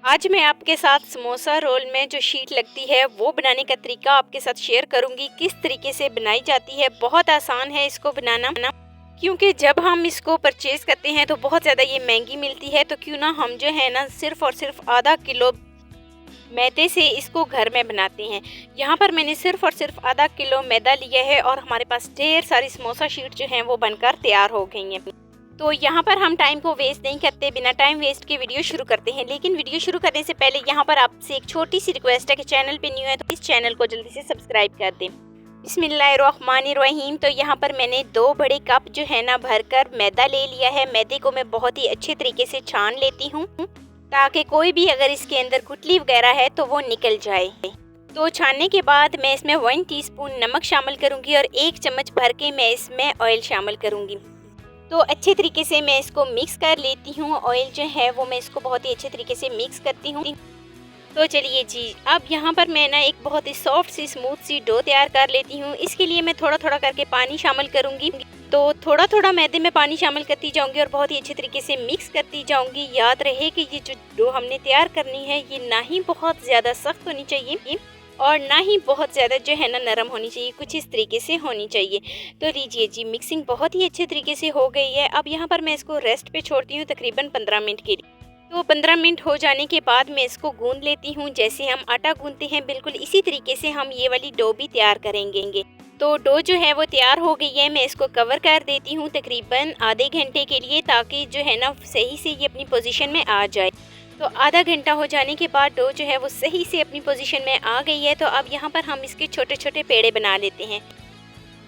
आज मैं आपके साथ समोसा रोल में जो शीट लगती है वो बनाने का तरीका आपके साथ शेयर करूंगी। किस तरीके से बनाई जाती है, बहुत आसान है इसको बनाना। क्योंकि जब हम इसको परचेज़ करते हैं तो बहुत ज़्यादा ये महंगी मिलती है, तो क्यों ना हम जो है ना सिर्फ़ और सिर्फ आधा किलो मैदे से इसको घर में बनाते हैं। यहाँ पर मैंने सिर्फ़ और सिर्फ आधा किलो मैदा लिया है और हमारे पास ढेर सारी समोसा शीट जो हैं वो बनकर तैयार हो गई हैं। तो यहाँ पर हम टाइम को वेस्ट नहीं करते, बिना टाइम वेस्ट के वीडियो शुरू करते हैं। लेकिन वीडियो शुरू करने से पहले यहाँ पर आपसे एक छोटी सी रिक्वेस्ट है कि चैनल पे न्यू है तो इस चैनल को जल्दी से सब्सक्राइब कर दें। बिस्मिल्लाहिर्रहमानिर्रहीम। तो यहाँ पर मैंने 2 बड़े कप जो है ना भरकर मैदा ले लिया है। मैदे को मैं बहुत ही अच्छे तरीके से छान लेती हूँ ताकि कोई भी अगर इसके अंदर गुठली वगैरह है तो वो निकल जाए। तो छानने के बाद मैं इसमें 1 टीस्पून नमक शामिल करूँगी और 1 चम्मच भर के मैं इसमें ऑयल शामिल करूँगी। तो अच्छे तरीके से मैं इसको मिक्स कर लेती हूँ। ऑयल जो है वो मैं इसको बहुत ही अच्छे तरीके से मिक्स करती हूँ। तो चलिए जी, अब यहाँ पर मैं ना एक बहुत ही सॉफ्ट सी स्मूथ सी डो तैयार कर लेती हूँ। इसके लिए मैं थोड़ा थोड़ा करके पानी शामिल करूँगी। तो थोड़ा थोड़ा मैदे में पानी शामिल करती जाऊँगी और बहुत ही अच्छे तरीके से मिक्स करती जाऊँगी। याद रहे कि ये जो डो हमने तैयार करनी है ये ना ही बहुत ज़्यादा सख्त होनी चाहिए और ना ही बहुत ज़्यादा जो है ना नरम होनी चाहिए, कुछ इस तरीके से होनी चाहिए। तो लीजिए जी, मिक्सिंग बहुत ही अच्छे तरीके से हो गई है। अब यहाँ पर मैं इसको रेस्ट पे छोड़ती हूँ तकरीबन 15 मिनट के लिए। तो 15 मिनट हो जाने के बाद मैं इसको गूंद लेती हूँ। जैसे हम आटा गूंदते हैं बिल्कुल इसी तरीके से हम ये वाली डो भी तैयार करेंगे। तो डो जो है वो तैयार हो गई है। मैं इसको कवर कर देती हूँ तकरीबन आधे घंटे के लिए, ताकि जो है ना सही से ये अपनी पोजीशन में आ जाए। तो आधा घंटा हो जाने के बाद डो जो है वो सही से अपनी पोजीशन में आ गई है। तो अब यहाँ पर हम इसके छोटे छोटे पेड़े बना लेते हैं।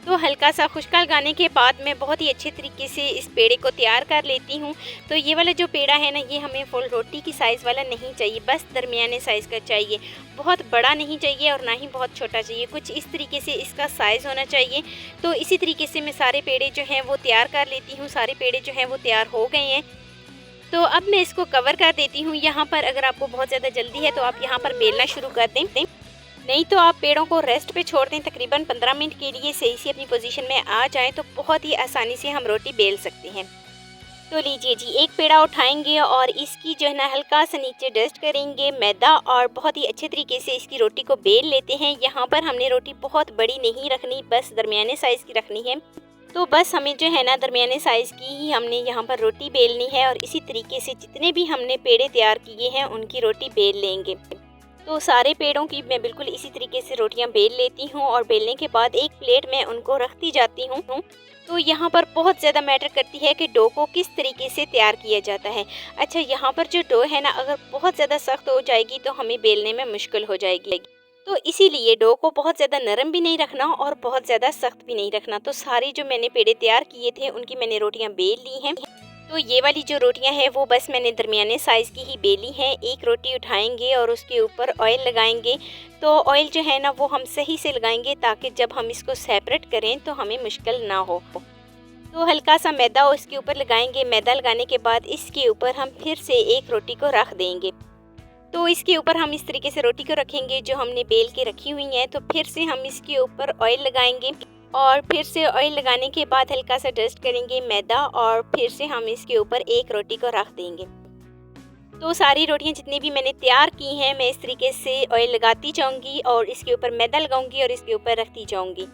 तो हल्का सा खुश्का लगाने के बाद मैं बहुत ही अच्छे तरीके से इस पेड़े को तैयार कर लेती हूँ। तो ये वाला जो पेड़ा है ना ये हमें फुल रोटी की साइज़ वाला नहीं चाहिए, बस दरमियाने साइज़ का चाहिए। बहुत बड़ा नहीं चाहिए और ना ही बहुत छोटा चाहिए, कुछ इस तरीके से इसका साइज़ होना चाहिए। तो इसी तरीके से मैं सारे पेड़े जो हैं वो तैयार कर लेती हूँ। सारे पेड़े जो हैं वो तैयार हो गए हैं। तो अब मैं इसको कवर कर देती हूँ। यहाँ पर अगर आपको बहुत ज़्यादा जल्दी है तो आप यहाँ पर बेलना शुरू कर दें, नहीं तो आप पेड़ों को रेस्ट पे छोड़ दें तकरीबन 15 मिनट के लिए, सही से अपनी पोजीशन में आ जाएं तो बहुत ही आसानी से हम रोटी बेल सकते हैं। तो लीजिए जी, एक पेड़ा उठाएंगे और इसकी जो है ना हल्का सा नीचे डस्ट करेंगे मैदा और बहुत ही अच्छे तरीके से इसकी रोटी को बेल लेते हैं। यहाँ पर हमने रोटी बहुत बड़ी नहीं रखनी, बस दरमियाने साइज़ की रखनी है। तो बस हमें जो है ना दरमियाने साइज़ की ही हमने यहाँ पर रोटी बेलनी है और इसी तरीके से जितने भी हमने पेड़े तैयार किए हैं उनकी रोटी बेल लेंगे। तो सारे पेड़ों की मैं बिल्कुल इसी तरीके से रोटियां बेल लेती हूँ और बेलने के बाद एक प्लेट में उनको रखती जाती हूँ। तो यहाँ पर बहुत ज़्यादा मैटर करती है कि डो को किस तरीके से तैयार किया जाता है। अच्छा, यहाँ पर जो डो है ना अगर बहुत ज़्यादा सख्त हो जाएगी तो हमें बेलने में मुश्किल हो जाएगी। तो इसीलिए डो को बहुत ज़्यादा नरम भी नहीं रखना और बहुत ज़्यादा सख्त भी नहीं रखना। तो सारी जो मैंने पेड़े तैयार किए थे उनकी मैंने रोटियां बेल ली हैं। तो ये वाली जो रोटियां हैं वो बस मैंने दरमियाने साइज़ की ही बेली हैं। एक रोटी उठाएंगे और उसके ऊपर ऑयल लगाएंगे। तो ऑयल जो है ना वो हम सही से लगाएंगे ताकि जब हम इसको सेपरेट करें तो हमें मुश्किल ना हो। तो हल्का सा मैदा उसके ऊपर लगाएंगे। मैदा लगाने के बाद इसके ऊपर हम फिर से एक रोटी को रख देंगे। तो इसके ऊपर हम इस तरीके से रोटी को रखेंगे जो हमने बेल के रखी हुई हैं। तो फिर से हम इसके ऊपर ऑयल लगाएंगे और फिर से ऑयल लगाने के बाद हल्का सा डस्ट करेंगे मैदा और फिर से हम इसके ऊपर एक रोटी को रख देंगे। तो सारी रोटियां जितनी भी मैंने तैयार की हैं मैं इस तरीके से ऑयल लगाती जाऊंगी और इसके ऊपर मैदा लगाऊंगी और इसके ऊपर रखती जाऊंगी।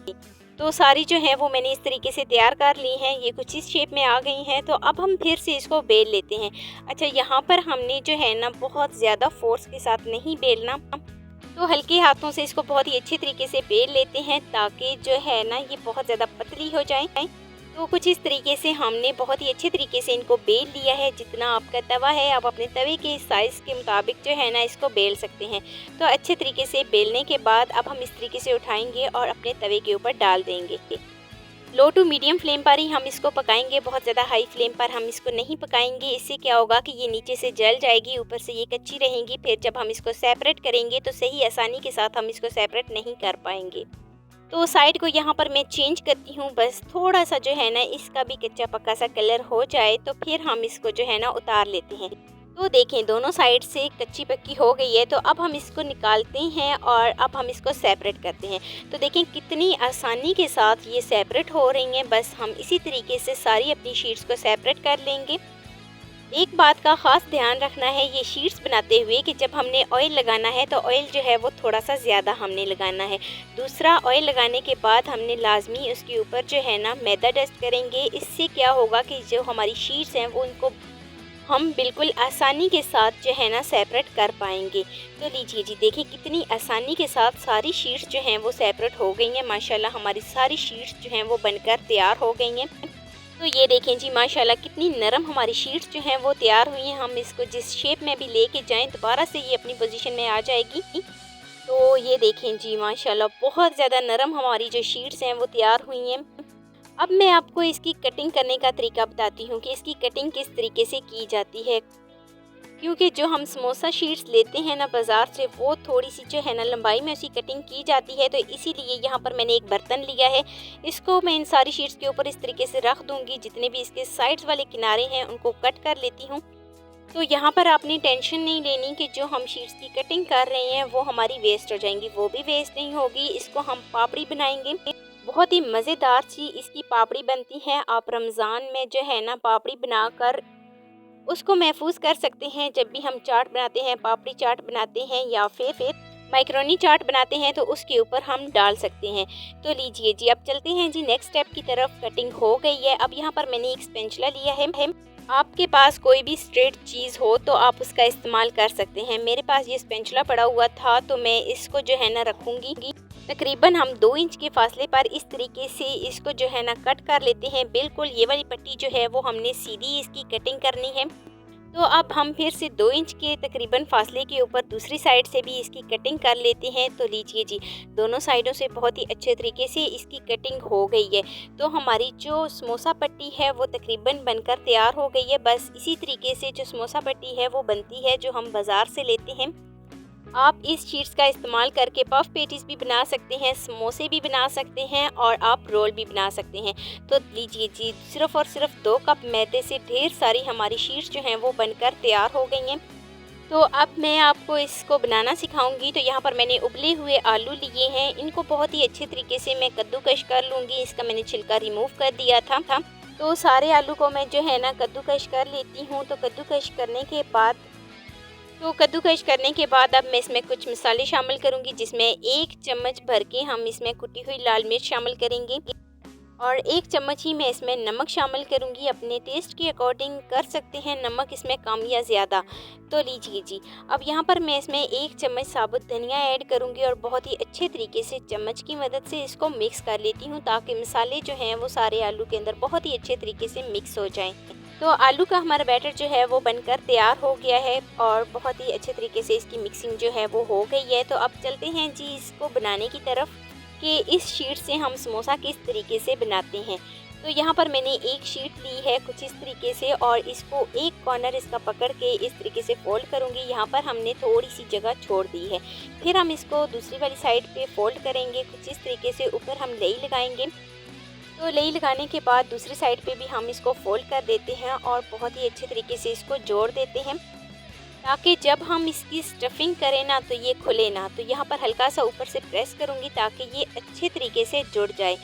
तो सारी जो है वो मैंने इस तरीके से तैयार कर ली हैं। ये कुछ इस शेप में आ गई हैं। तो अब हम फिर से इसको बेल लेते हैं। अच्छा, यहाँ पर हमने जो है ना बहुत ज़्यादा फोर्स के साथ नहीं बेलना, तो हल्के हाथों से इसको बहुत ही अच्छे तरीके से बेल लेते हैं ताकि जो है ना ये बहुत ज़्यादा पतली हो जाए। तो कुछ इस तरीके से हमने बहुत ही अच्छे तरीके से इनको बेल लिया है। जितना आपका तवा है आप अपने तवे के साइज़ के मुताबिक जो है ना इसको बेल सकते हैं। तो अच्छे तरीके से बेलने के बाद अब हम इस तरीके से उठाएंगे और अपने तवे के ऊपर डाल देंगे। लो टू मीडियम फ्लेम पर ही हम इसको पकाएंगे, बहुत ज़्यादा हाई फ्लेम पर हम इसको नहीं पकाएंगे। इससे क्या होगा कि ये नीचे से जल जाएगी, ऊपर से ये कच्ची रहेंगी। फिर जब हम इसको सेपरेट करेंगे तो सही आसानी के साथ हम इसको सेपरेट नहीं कर पाएंगे। तो साइड को यहाँ पर मैं चेंज करती हूँ, बस थोड़ा सा जो है ना इसका भी कच्चा पक्का सा कलर हो जाए तो फिर हम इसको जो है ना उतार लेते हैं। तो देखें दोनों साइड से कच्ची पक्की हो गई है। तो अब हम इसको निकालते हैं और अब हम इसको सेपरेट करते हैं। तो देखें कितनी आसानी के साथ ये सेपरेट हो रही हैं। बस हम इसी तरीके से सारी अपनी शीट्स को सेपरेट कर लेंगे। एक बात का ख़ास ध्यान रखना है ये शीट्स बनाते हुए कि जब हमने ऑयल लगाना है तो ऑयल जो है वो थोड़ा सा ज़्यादा हमने लगाना है। दूसरा, ऑयल लगाने के बाद हमने लाजमी उसके ऊपर जो है ना मैदा डस्ट करेंगे। इससे क्या होगा कि जो हमारी शीट्स हैं वो उनको हम बिल्कुल आसानी के साथ जो है ना सेपरेट कर पाएंगे। तो लीजिए जी, देखिए कितनी आसानी के साथ सारी शीट्स जो हैं वो सेपरेट हो गई हैं। माशाल्लाह हमारी सारी शीट्स जो हैं वो बनकर तैयार हो गई हैं। तो ये देखें जी, माशाल्लाह कितनी नरम हमारी शीट्स जो हैं वो तैयार हुई हैं। हम इसको जिस शेप में भी लेके जाएं दोबारा से ये अपनी पोजीशन में आ जाएगी। तो ये देखें जी, माशाल्लाह बहुत ज़्यादा नरम हमारी जो शीट्स हैं वो तैयार हुई हैं। अब मैं आपको इसकी कटिंग करने का तरीका बताती हूँ कि इसकी कटिंग किस तरीके से की जाती है। क्योंकि जो हम समोसा शीट्स लेते हैं ना बाज़ार से, वो थोड़ी सी जो है ना लंबाई में उसकी कटिंग की जाती है। तो इसीलिए यहाँ पर मैंने एक बर्तन लिया है। इसको मैं इन सारी शीट्स के ऊपर इस तरीके से रख दूँगी। जितने भी इसके साइड्स वाले किनारे हैं उनको कट कर लेती हूँ। तो यहाँ पर आपने टेंशन नहीं लेनी कि जो हम शीट्स की कटिंग कर रहे हैं वो हमारी वेस्ट हो जाएंगी, वो भी वेस्ट नहीं होगी। इसको हम पापड़ी बनाएंगे। बहुत ही मज़ेदार सी इसकी पापड़ी बनती है। आप रमज़ान में जो है ना पापड़ी बनाकर उसको महफूज कर सकते हैं। जब भी हम चाट बनाते हैं, पापड़ी चाट बनाते हैं या फिर माइक्रोनी चाट बनाते हैं तो उसके ऊपर हम डाल सकते हैं। तो लीजिए जी, अब चलते हैं जी नेक्स्ट स्टेप की तरफ। कटिंग हो गई है। अब यहाँ पर मैंने एक स्पेंचुला लिया है। आपके पास कोई भी स्ट्रेट चीज़ हो तो आप उसका इस्तेमाल कर सकते हैं। मेरे पास ये स्पेंचुला पड़ा हुआ था तो मैं इसको जो है ना रखूँगी। तकरीबन हम 2 इंच के फासले पर इस तरीके से इसको जो है ना कट कर लेते हैं। बिल्कुल ये वाली पट्टी जो है वो हमने सीधी इसकी कटिंग करनी है। तो अब हम फिर से 2 इंच के तकरीबन फासले के ऊपर दूसरी साइड से भी इसकी कटिंग कर लेते हैं। तो लीजिए जी, दोनों साइडों से बहुत ही अच्छे तरीके से इसकी कटिंग हो गई है। तो हमारी जो समोसा पट्टी है वो तकरीबन बनकर तैयार हो गई है। बस इसी तरीके से जो समोसा पट्टी है वो बनती है जो हम बाज़ार से लेते हैं। आप इस शीट्स का इस्तेमाल करके पफ पेटीज भी बना सकते हैं, समोसे भी बना सकते हैं और आप रोल भी बना सकते हैं। तो लीजिए जी, सिर्फ़ और सिर्फ 2 कप मैदे से ढेर सारी हमारी शीट्स जो हैं वो बनकर तैयार हो गई हैं। तो अब मैं आपको इसको बनाना सिखाऊंगी। तो यहाँ पर मैंने उबले हुए आलू लिए हैं। इनको बहुत ही अच्छे तरीके से मैं कद्दूकश कर लूँगी। इसका मैंने छिलका रिमूव कर दिया था। तो सारे आलू को मैं जो है ना कद्दूकश कर लेती हूँ। तो कद्दूकश करने के बाद अब मैं इसमें कुछ मसाले शामिल करूंगी, जिसमें 1 चम्मच भर के हम इसमें कुटी हुई लाल मिर्च शामिल करेंगे और 1 चम्मच ही मैं इसमें नमक शामिल करूंगी। अपने टेस्ट के अकॉर्डिंग कर सकते हैं नमक इसमें कम या ज़्यादा। तो लीजिए जी, अब यहाँ पर मैं इसमें 1 चम्मच साबुत धनिया ऐड करूंगी और बहुत ही अच्छे तरीके से चम्मच की मदद से इसको मिक्स कर लेती हूँ, ताकि मसाले जो हैं वो सारे आलू के अंदर बहुत ही अच्छे तरीके से मिक्स हो जाएँ। तो आलू का हमारा बैटर जो है वो बनकर तैयार हो गया है और बहुत ही अच्छे तरीके से इसकी मिक्सिंग जो है वो हो गई है। तो अब चलते हैं जी इसको बनाने की तरफ कि इस शीट से हम समोसा किस तरीके से बनाते हैं। तो यहाँ पर मैंने एक शीट ली है कुछ इस तरीके से और इसको एक कॉर्नर इसका पकड़ के इस तरीके से फोल्ड करूँगी। यहाँ पर हमने थोड़ी सी जगह छोड़ दी है। फिर हम इसको दूसरी वाली साइड पे फोल्ड करेंगे कुछ इस तरीके से। ऊपर हम लेई लगाएंगे। तो लेई लगाने के बाद दूसरी साइड पे भी हम इसको फोल्ड कर देते हैं और बहुत ही अच्छे तरीके से इसको जोड़ देते हैं, ताकि जब हम इसकी स्टफिंग करें ना तो ये खुले ना। तो यहाँ पर हल्का सा ऊपर से प्रेस करूँगी ताकि ये अच्छे तरीके से जुड़ जाए।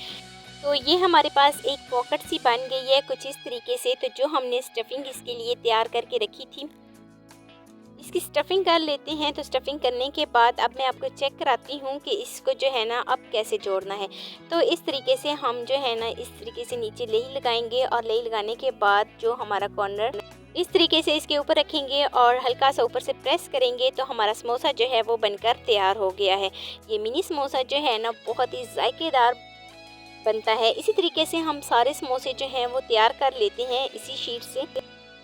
तो ये हमारे पास एक पॉकेट सी बन गई है कुछ इस तरीके से। तो जो हमने स्टफिंग इसके लिए तैयार करके रखी थी, इसकी स्टफिंग कर लेते हैं। तो स्टफिंग करने के बाद अब मैं आपको चेक कराती हूँ कि इसको जो है ना अब कैसे जोड़ना है। तो इस तरीके से हम जो है ना इस तरीके से नीचे लेई लगाएंगे और लेई लगाने के बाद जो हमारा कॉर्नर इस तरीके से इसके ऊपर रखेंगे और हल्का सा ऊपर से प्रेस करेंगे। तो हमारा समोसा जो है वो बनकर तैयार हो गया है। ये मिनी समोसा जो है ना बहुत ही जायकेदार बनता है। इसी तरीके से हम सारे समोसे जो हैं वो तैयार कर लेते हैं इसी शीट से।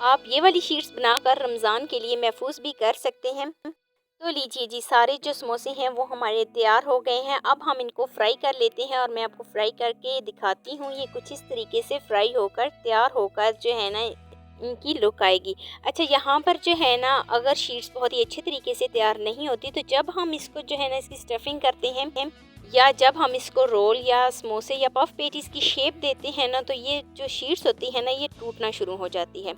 आप ये वाली शीट्स बनाकर रमज़ान के लिए महफूज भी कर सकते हैं। तो लीजिए जी, सारे जो समोसे हैं वो हमारे तैयार हो गए हैं। अब हम इनको फ्राई कर लेते हैं और मैं आपको फ्राई करके दिखाती हूँ। ये कुछ इस तरीके से फ्राई होकर तैयार होकर जो है ना इनकी लुक आएगी। अच्छा, यहाँ पर जो है ना अगर शीट्स बहुत ही अच्छे तरीके से तैयार नहीं होती तो जब हम इसको जो है ना इसकी स्टफिंग करते हैं या जब हम इसको रोल या समोसे या पफ पेटीज की शेप देते हैं ना, तो ये जो शीट्स होती है ना ये टूटना शुरू हो जाती है।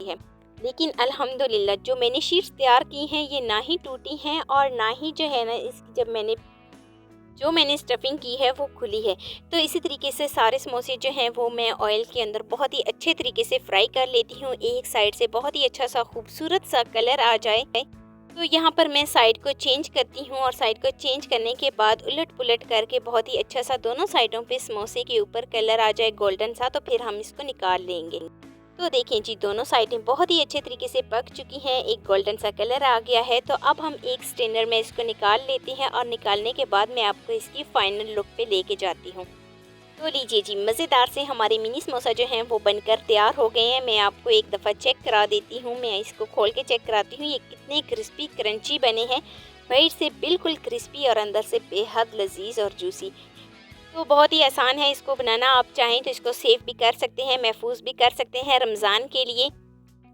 लेकिन अल्हम्दुलिल्लाह जो मैंने शीट्स तैयार की हैं ये ना ही टूटी हैं और ना ही जो है ना इसकी जब मैंने जो मैंने स्टफिंग की है वो खुली है। तो इसी तरीके से सारे समोसे जो हैं वो मैं ऑयल के अंदर बहुत ही अच्छे तरीके से फ्राई कर लेती हूँ। एक साइड से बहुत ही अच्छा सा खूबसूरत सा कलर आ जाए तो यहाँ पर मैं साइड को चेंज करती हूँ और साइड को चेंज करने के बाद उलट पुलट करके बहुत ही अच्छा सा दोनों साइडों पे समोसे के ऊपर कलर आ जाए गोल्डन सा, तो फिर हम इसको निकाल लेंगे। तो देखें जी, दोनों साइडें बहुत ही अच्छे तरीके से पक चुकी हैं, एक गोल्डन सा कलर आ गया है। तो अब हम एक स्ट्रेनर में इसको निकाल लेते हैं और निकालने के बाद मैं आपको इसकी फाइनल लुक पे लेके जाती हूँ। तो लीजिए जी, मज़ेदार से हमारे मिनी समोसा जो हैं वो बनकर तैयार हो गए हैं। मैं आपको एक दफ़ा चेक करा देती हूँ, मैं इसको खोल के चेक कराती हूँ ये कितने क्रिस्पी क्रंची बने हैं। बाहर से बिल्कुल क्रिस्पी और अंदर से बेहद लजीज और जूसी। तो बहुत ही आसान है इसको बनाना। आप चाहें तो इसको सेव भी कर सकते हैं, महफूज भी कर सकते हैं रमज़ान के लिए।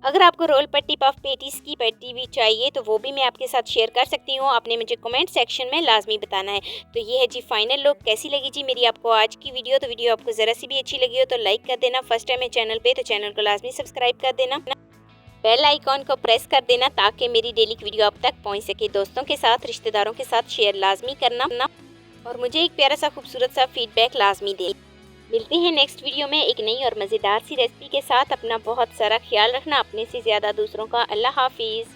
अगर आपको रोल पट्टी पफ पेटीज़ की पट्टी भी चाहिए तो वो भी मैं आपके साथ शेयर कर सकती हूँ। आपने मुझे कमेंट सेक्शन में लाजमी बताना है। तो ये है जी फाइनल लुक। कैसी लगी जी मेरी आपको आज की वीडियो? तो वीडियो आपको ज़रा सी भी अच्छी लगी हो तो लाइक कर देना। फर्स्ट टाइम है चैनल पे तो चैनल को लाजमी सब्सक्राइब कर देना। बेल आइकॉन को प्रेस कर देना ताकि मेरी डेली की वीडियो आप तक पहुँच सके। दोस्तों के साथ, रिश्तेदारों के साथ शेयर लाजमी करना और मुझे एक प्यारा सा खूबसूरत सा फीडबैक लाजमी दे। मिलते हैं नेक्स्ट वीडियो में एक नई और मज़ेदार सी रेसिपी के साथ। अपना बहुत सारा ख्याल रखना, अपने से ज़्यादा दूसरों का। अल्लाह हाफिज़।